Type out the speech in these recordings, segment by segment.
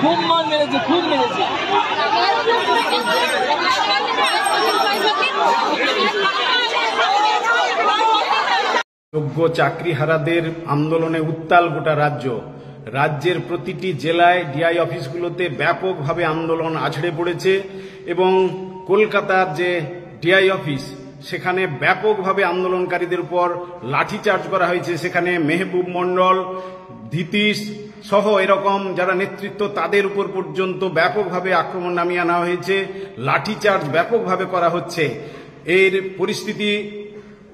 খুব মান মেরেছে, খুব মেরেছে। যোগ্য চাকরিহারাদের আন্দোলনে উত্তাল গোটা রাজ্য। রাজ্যের প্রতিটি জেলায় ডিআই অফিসগুলোতে ব্যাপকভাবে আন্দোলন আছড়ে পড়েছে এবং কলকাতার যে ডিআই অফিস সেখানে ব্যাপকভাবে আন্দোলনকারীদের উপর লাঠিচার্জ করা হয়েছে। সেখানে মেহবুব মণ্ডল, ধীতিশ সহ এরকম যারা নেতৃত্ব তাদের উপর পর্যন্ত ব্যাপকভাবে আক্রমণ নামিয়ে আনা হয়েছে, লাঠিচার্জ ব্যাপকভাবে করা হচ্ছে। এর পরিস্থিতি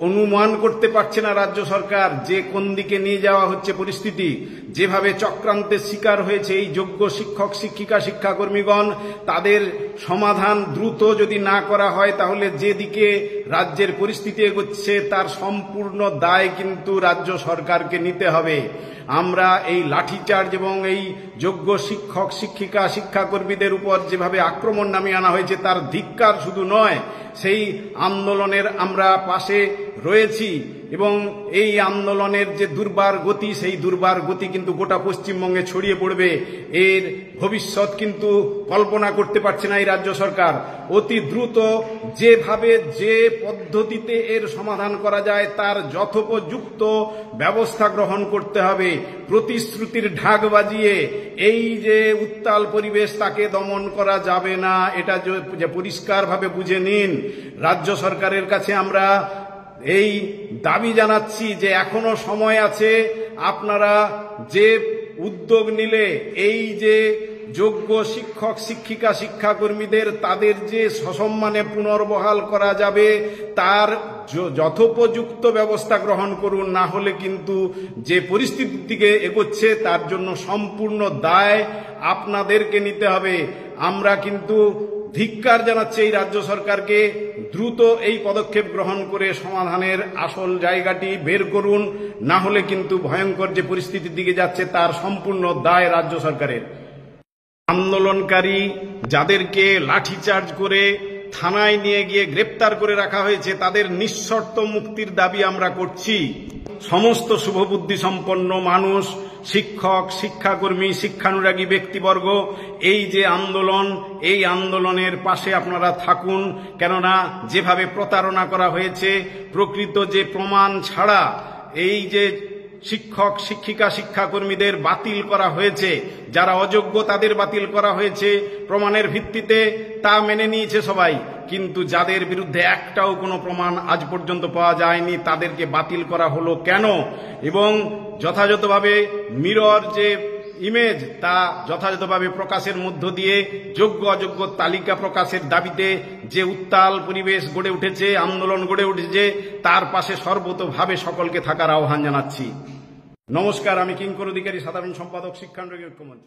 অনুমান করতে পারছে না রাজ্য সরকার যে কোন দিকে নিয়ে যাওয়া হচ্ছে পরিস্থিতি। যেভাবে চক্রান্তের শিকার হয়েছে এই যোগ্য শিক্ষক শিক্ষিকা শিক্ষাকর্মীগণ, তাদের সমাধান দ্রুত যদি না করা হয় তাহলে যেদিকে রাজ্যের পরিস্থিতি এগোচ্ছে তার সম্পূর্ণ দায় কিন্তু রাজ্য সরকারকে নিতে হবে। আমরা এই লাঠিচার্জ এবং এই যোগ্য শিক্ষক শিক্ষিকা শিক্ষাকর্মীদের উপর যেভাবে আক্রমণ নামিয়ে আনা হয়েছে তার ধিক্কার শুধু নয়, সেই আন্দোলনের আমরা পাশে রয়েছি এবং এই আন্দোলনের যে দুর্বার গতি সেই দুর্বার গতি কিন্তু গোটা পশ্চিমবঙ্গে ছড়িয়ে পড়বে। এর ভবিষ্যৎ কিন্তু কল্পনা করতে পারছে না এই রাজ্য সরকার। অতি দ্রুত যেভাবে যে পদ্ধতিতে এর সমাধান করা যায় তার যথোপযুক্ত ব্যবস্থা গ্রহণ করতে হবে। প্রতিশ্রুতির ঢাক বাজিয়ে এই যে উত্তাল পরিবেশ তাকে দমন করা যাবে না, এটা যে পরিষ্কারভাবে বুঝে নিন। রাজ্য সরকারের কাছে আমরা এই দাবি জানাচ্ছি যে এখনো সময় আছে। আপনারা যে উদ্যোগ নিলে এই যে যোগ্য শিক্ষক শিক্ষিকা শিক্ষাকর্মীদের তাদের যে সসম্মানে পুনর্বহাল করা যাবে তার যথোপযুক্ত ব্যবস্থা গ্রহণ করুন, না হলে কিন্তু যে পরিস্থিতির দিকে এগোচ্ছে তার জন্য সম্পূর্ণ দায় আপনাদেরকে নিতে হবে। আমরা কিন্তু ধিক্কার জানাচ্ছে এই রাজ্য সরকারকে। দ্রুত এই পদক্ষেপ গ্রহণ করে সমাধানের আসল জায়গাটি বের করুন, না হলে কিন্তু ভয়ঙ্কর যে পরিস্থিতির দিকে যাচ্ছে তার সম্পূর্ণ দায় রাজ্য সরকারের। আন্দোলনকারী যাদেরকে লাঠিচার্জ করে থানায় নিয়ে গিয়ে গ্রেপ্তার করে রাখা হয়েছে তাদের নিঃশর্ত মুক্তির দাবি আমরা করছি। সমস্ত শুভবুদ্ধি সম্পন্ন মানুষ, শিক্ষক শিক্ষাকর্মী শিক্ষানুরাগী ব্যক্তিবর্গ, এই যে আন্দোলন এই আন্দোলনের পাশে আপনারা থাকুন। কেননা যেভাবে প্রতারণা করা হয়েছে, প্রকৃত যে প্রমাণ ছাড়া এই যে শিক্ষক শিক্ষিকা শিক্ষাকর্মীদের বাতিল করা হয়েছে, যারা অযোগ্য তাদের বাতিল করা হয়েছে প্রমাণের ভিত্তিতে, তা মেনে নিয়েছে সবাই। কিন্তু যাদের বিরুদ্ধে একটাও কোনো প্রমাণ আজ পর্যন্ত পাওয়া যায়নি তাদেরকে বাতিল করা হলো কেন? এবং যথাযথভাবে মিরর যে ইমেজ তা যথাযথভাবে প্রকাশের মধ্য দিয়ে যোগ্য অযোগ্য তালিকা প্রকাশের দাবিতে যে উত্তাল পরিবেশ গড়ে উঠেছে, আন্দোলন গড়ে উঠেছে, তার পাশে সর্বতোভাবে সকলকে থাকার আহ্বান জানাচ্ছি। নমস্কার, আমি কিঙ্কর অধিকারী, সাধারণ সম্পাদক শিক্ষানুরাগী ঐক্য মঞ্চ।